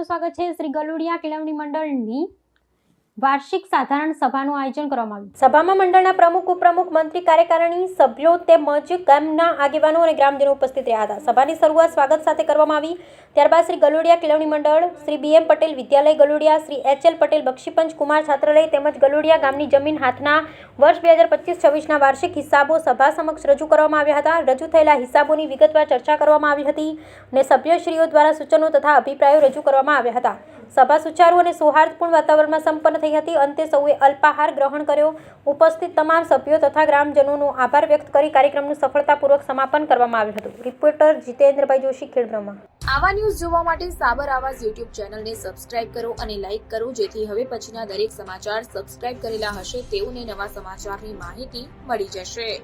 આપનું સ્વાગત છે। શ્રી ગલુડિયા કેળવણી મંડળની વાર્ષિક સાધારણ સભાનું આયોજન કરવામાં આવ્યું। સભામાં મંડળના પ્રમુખ, ઉપપ્રમુખ, મંત્રી, કાર્યકારિણી સભ્યો તેમજ ગામના આગેવાનો અને ગ્રામજનો ઉપસ્થિત રહ્યા હતા। સભાની શરૂઆત સ્વાગત સાથે કરવામાં આવી। ત્યારબાદ શ્રી ગલુડિયા કેળવણી મંડળ, શ્રી BM પટેલ વિદ્યાલય ગલુડિયા, શ્રી HL પટેલ બક્ષીપંચ કુમાર છાત્રાલય તેમજ ગલુડિયા ગામની જમીન હાથના વર્ષ 2025-26ના વાર્ષિક હિસાબો સભા સમક્ષ રજૂ કરવામાં આવ્યા હતા। રજૂ થયેલા હિસાબોની વિગતવાર ચર્ચા કરવામાં આવી હતી અને સભ્યશ્રીઓ દ્વારા સૂચનો તથા અભિપ્રાયો રજૂ કરવામાં આવ્યા હતા। સભા સુચારુ અને સૌહાર્દપૂર્ણ વાતાવરણમાં સંપન્ન થઈ હતી। અંતે સૌએ અલ્પાહાર ગ્રહણ કર્યો। ઉપસ્થિત તમામ સભ્યો તથા ગ્રામજનોનો આભાર વ્યક્ત કરી કાર્યક્રમનું સફળતાપૂર્વક સમાપન કરવામાં આવ્યું હતું। રિપોર્ટર જીતેન્દ્રભાઈ જોશી, ખેડબ્રહ્મા। આવા ન્યૂઝ જોવા માટે સાબર આવાઝ યુટ્યુબ ચેનલને સબસ્ક્રાઇબ કરો અને લાઇક કરો, જેથી હવે પછીના દરેક સમાચાર સબસ્ક્રાઇબ કરેલા હશે તેઓને નવા સમાચારની માહિતી મળી જશે।